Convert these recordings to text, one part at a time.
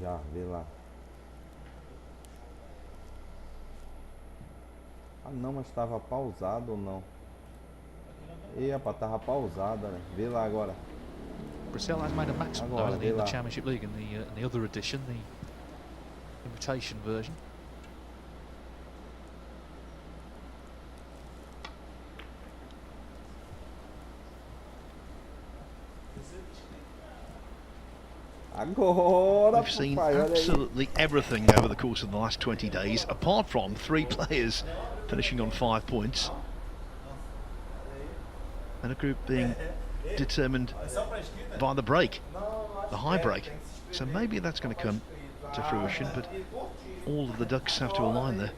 Já, vê lá. Ah não, mas estava pausado ou não? Epa, tava pausada, né? Vê lá agora. Brazil has made a maximum though, Agora, hasn't he, vê in the lá. Championship League in the other edition, the invitation version. Agora, We've seen papai, olha aí. absolutely everything over the course of the last 20 days, apart from 3 players finishing on 5 points. And a group being determined by the break, the high break. So maybe that's going to come to fruition, but all of the ducks have to align there.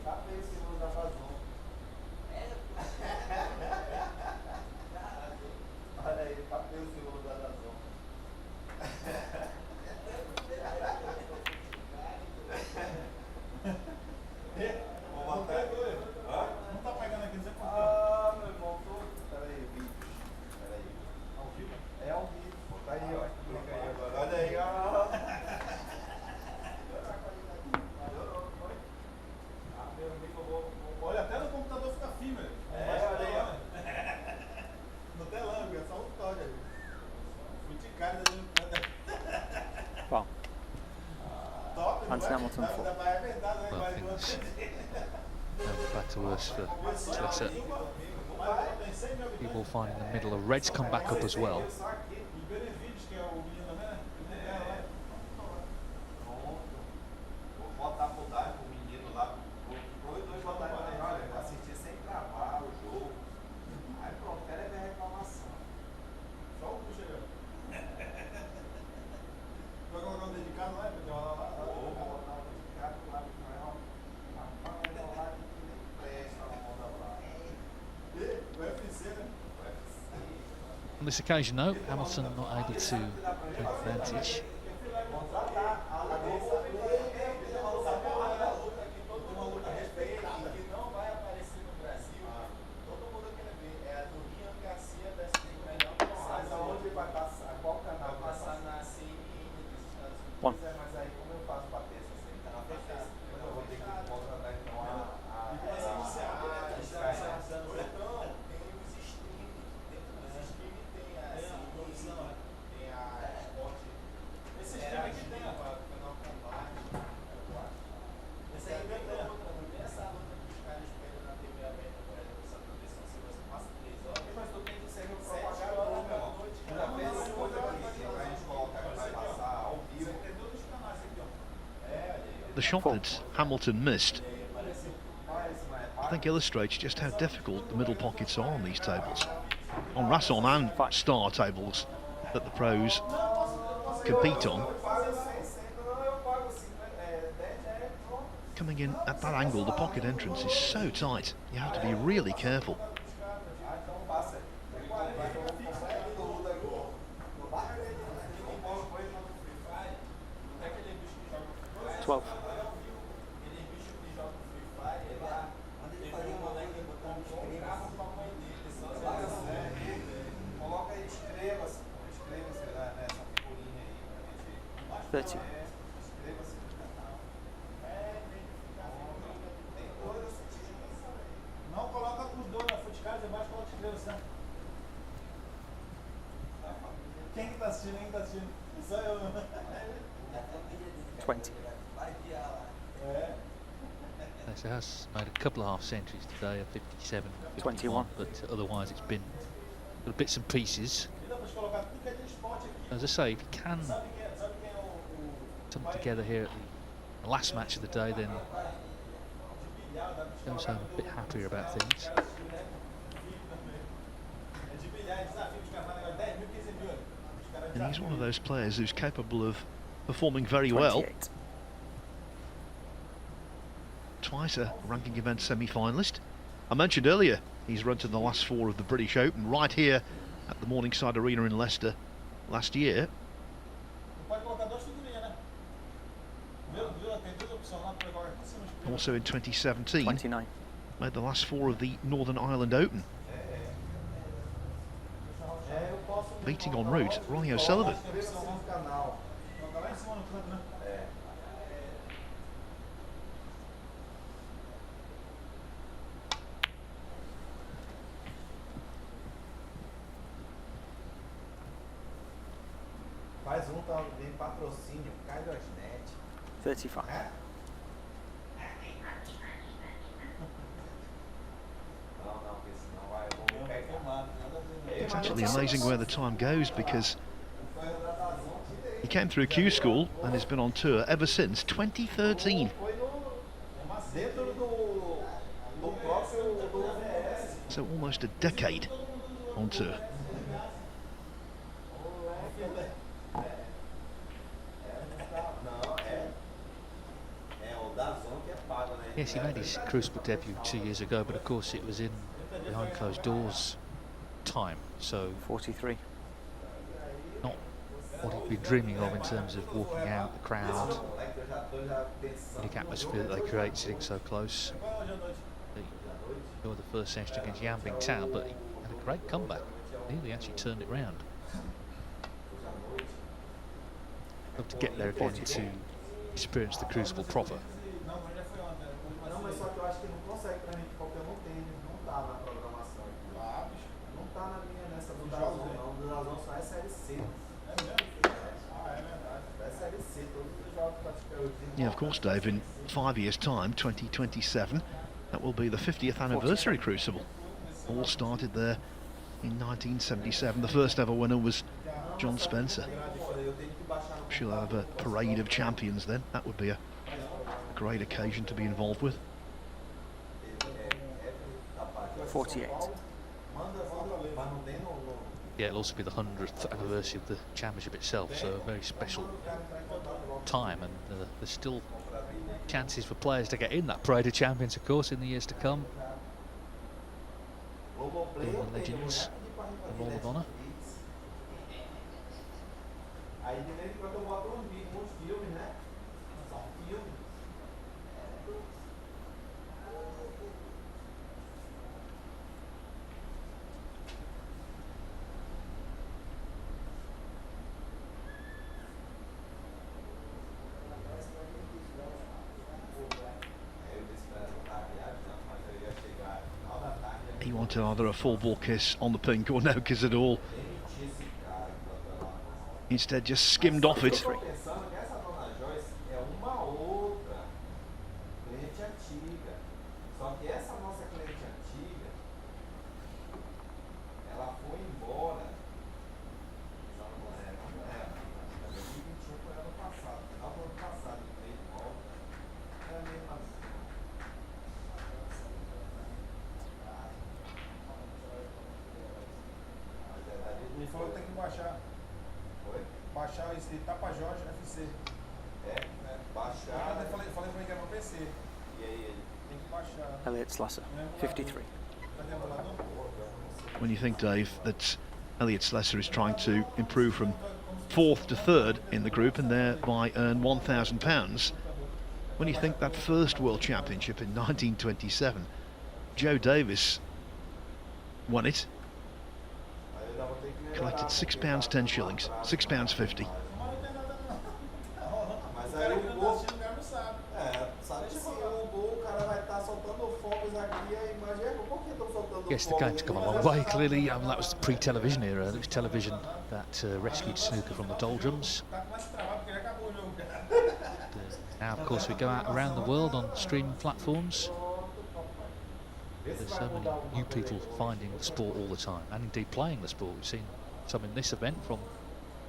Well, Anthony Hamilton for. Well, things never better worse for Twitter. People finding the middle of Reds come back up as well. On this occasion, though, Hamilton not able to take advantage. One. The shot that Hamilton missed, I think, illustrates just how difficult the middle pockets are on these tables, on Rasson and Star tables that the pros compete on. Coming in at that angle, the pocket entrance is so tight, you have to be really careful. 12. $30. $20. He has made a couple of half centuries today, a 57, 21. but otherwise it's been bits and pieces. As I say, if you can something together here at the last match of the day, then goes home a bit happier about things. And he's one of those players who's capable of performing very 28. well. Twice a ranking event semi-finalist. I mentioned earlier he's run to the last 4 of the British Open right here at the Morningside Arena in Leicester last year. Also in 2017, 29. made the last 4 of the Northern Ireland Open, beating en route Ronnie O'Sullivan. 35. It's actually amazing where the time goes, because he came through Q School and has been on tour ever since 2013. So almost a decade on tour. Yes, he made his Crucible debut 2 years ago, but of course it was in behind closed doors time, so 43. not what he'd been dreaming of in terms of walking out, the crowd, unique atmosphere that they create sitting so close. They were the first session against Yambing Town, but he had a great comeback. Nearly actually turned it round. Hope to get there again to experience the Crucible proper. Yeah, of course, Dave, in 5 years' time, 2027, that will be the 50th anniversary Crucible. All started there in 1977. The first ever winner was John Spencer. She'll have a parade of champions then. That would be a great occasion to be involved with. 48. Yeah, it'll also be the 100th anniversary of the championship itself, so a very special time, and there's still chances for players to get in that parade of champions, of course, in the years to come. Being the legends, the Roll of Honour. He wanted either a full ball kiss on the pink or no kiss at all. Instead just skimmed off it. Ele falou que tem que baixar. Oi? Baixar esse Tapajós FC. Baixar. Eu falei pra ele que era no PC. E aí ele? Tem que baixar. Elliot Slusser, 53. When you think, Dave, that Elliot Slessor is trying to improve from 4th to 3rd in the group and thereby earn £1,000, when you think that first World Championship in 1927, Joe Davis won it, collected £6 10 shillings, £6.50. Yes, the game's come a long way, clearly. That was the pre-television era. It was television that rescued snooker from the doldrums. Now, of course, we go out around the world on streaming platforms. There's so many new people finding the sport all the time, and indeed playing the sport. We've seen some in this event from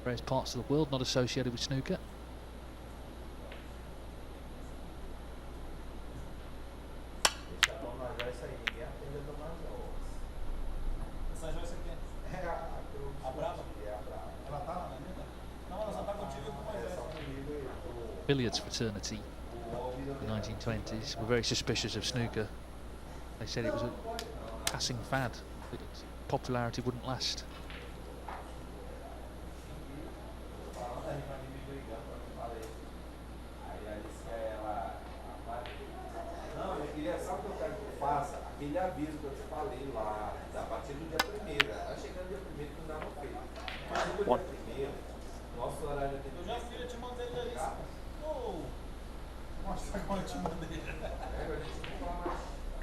various parts of the world not associated with snooker. Billiards fraternity in the 1920s were very suspicious of snooker. They said it was a passing fad, that its popularity wouldn't last. Aquele aviso que eu te falei lá, a partir do dia 1º, tá chegando dia 1º que não dava feito. A partir do dia 1º, nosso horário de Eu já te mandei ele aí. Mostra quando eu te mandei.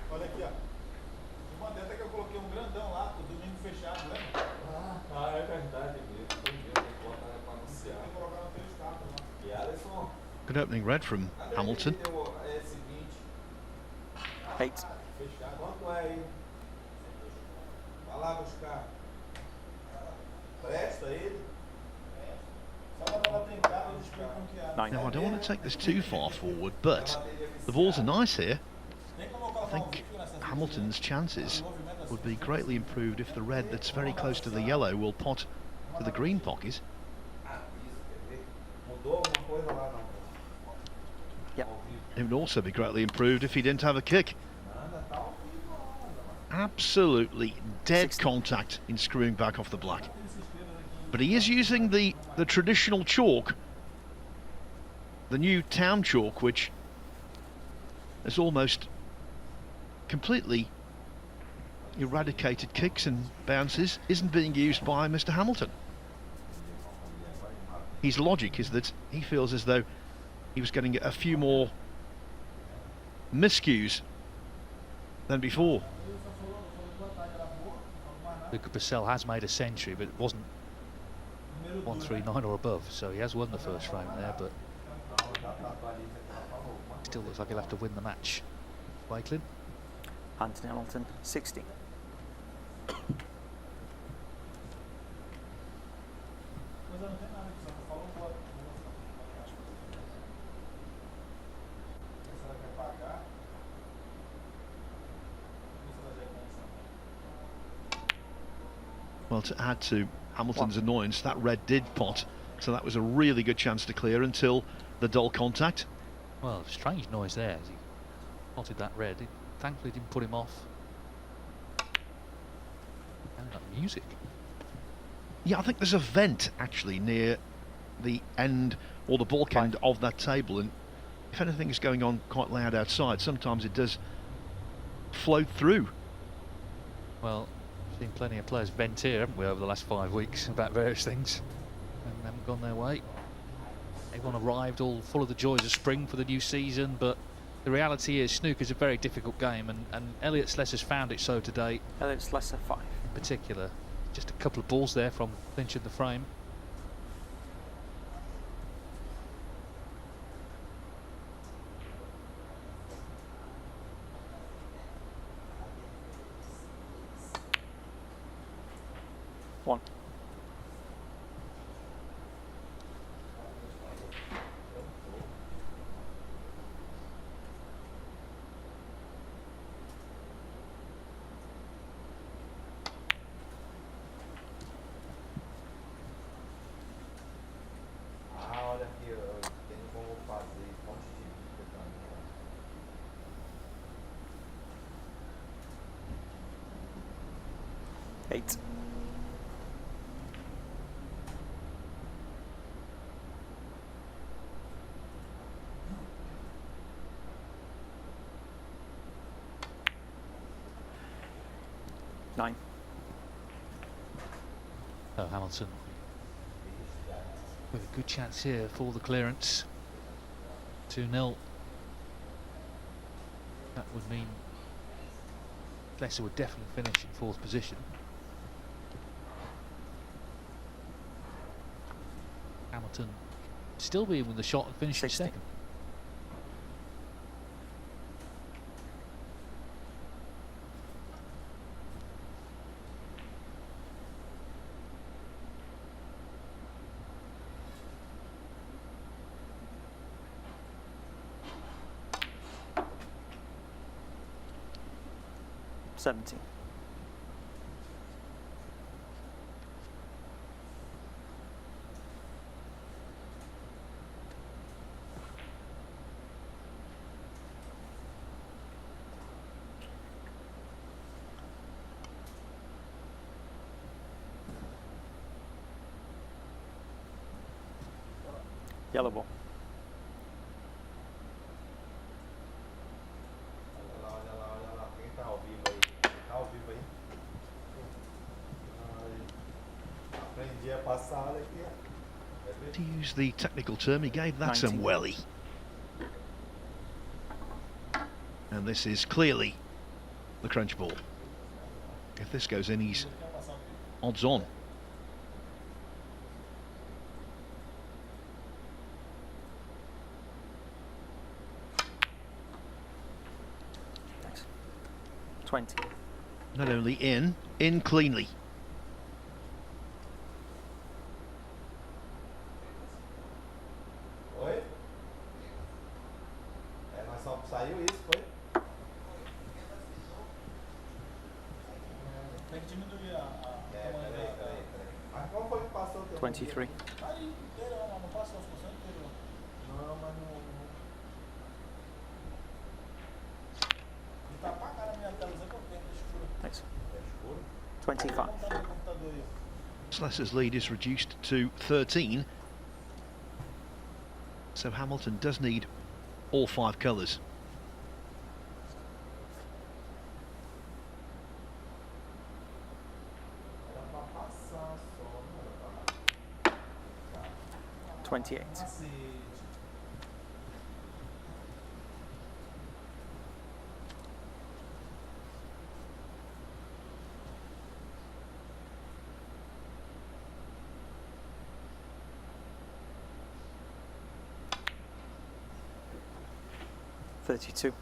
Olha aqui, ó. Te mandei até que eu coloquei um grandão lá, o domingo fechado, lembra? Ah, é verdade mesmo. Tem que botar pra anunciar. Good opening red from Hamilton. É seguinte, 8. quanto é aí? Vai lá buscar. Presta ele? Só pra bola trincada, eles explicam que é. 9. Now, I don't want to take this too far forward, but the balls are nice here. Nem colocar I o think Hamilton's chances would be greatly improved if the red that's very close to the yellow will pot to the green pocket. Ah, isso, quer ver? Mudou alguma coisa lá não? Yep. It would also be greatly improved if he didn't have a kick. Nada, tá ao vivo ainda, mano. Absolutely dead 60. contact in screwing back off the black. But he is using the traditional chalk, the new town chalk, which has almost completely eradicated kicks and bounces, isn't being used by Mr. Hamilton. His logic is that he feels as though he was getting a few more miscues than before. Luca Purcell has made a century, but it wasn't 139 or above, so he has won the first frame there, but still looks like he'll have to win the match. Wakelin? Anthony Hamilton, 60. Mas eu não tenho nada aqui, só falou boa. Se ela quer pagar. Ou se ela já é condição. Well, to add to Hamilton's annoyance, that red did pot, so that was a really good chance to clear until the dull contact. Well, strange noise there as he spotted that red. It thankfully didn't put him off. Sounded like music. Yeah, I think there's a vent actually near the end or the bulk end of that table, and if anything is going on quite loud outside, sometimes it does float through. Well, we've seen plenty of players vent here, haven't we, over the last 5 weeks about various things, and they haven't gone their way. Everyone arrived all full of the joys of spring for the new season, but the reality is snooker's a very difficult game, and Elliot Slessor's found it so today. Elliot Slessor, 5. In particular, just a couple of balls there from clinching the frame. One. Ah, olha aqui, eu tenho como fazer fonte de vida também. Ó. 8. Nine. Oh, Hamilton with a good chance here for the clearance. 2-0. That would mean Slessor would definitely finish in 4th position. Hamilton still being with the shot and finishing 60. 2nd. Seventeen. Yellow ball. Olha lá, olha lá. Quem tá ao vivo aí? Tá ao vivo aí? Ai, aprendi a passar, olha aqui. Ó. Quer ver? To use the technical term, he gave that some 19. welly. And this is clearly the crunch ball. If this goes in, he's odds on. 20. Not only in cleanly. Oi? É, mas só saiu isso, foi? Tem que diminuir a É, tamanho peraí. Mas qual foi que passou o teu 23. Aí, inteiro, não passa as funções inteiro. Não, mas não. De tapar a cara na minha tela, Zé, que eu tenho, deixa escuro. Thanks. É escuro? 25. Vou montar no computador aí. Slessor's lead is reduced to 13. So Hamilton does need all 5 colours. Era pra passar só, não era pra. 28. Cacete. $32.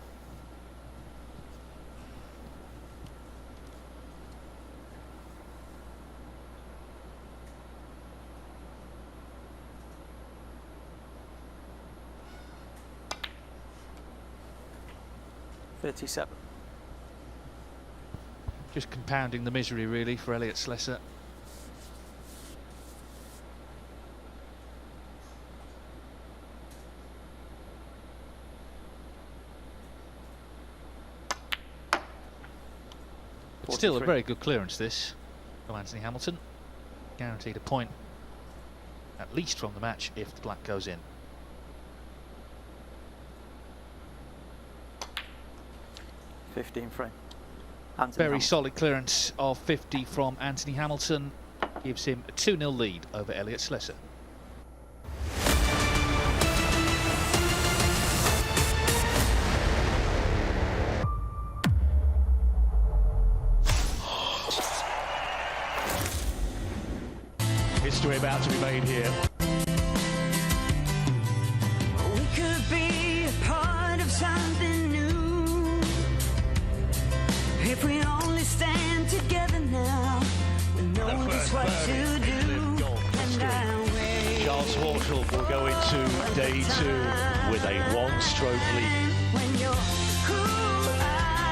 $37. Just compounding the misery really for Elliot Slessor. But still a 43. very good clearance this from Anthony Hamilton. Guaranteed a point at least from the match if the black goes in. 15 frame. Anthony Very Hamilton. solid clearance of 50 from Anthony Hamilton. Gives him a 2-0 lead over Elliot Slessor. History about to be made here. We could be a part of something new if we only stand together now. We know just what to do. And I will. Charles Horschel will go into day 2 with a 1-stroke lead. When you're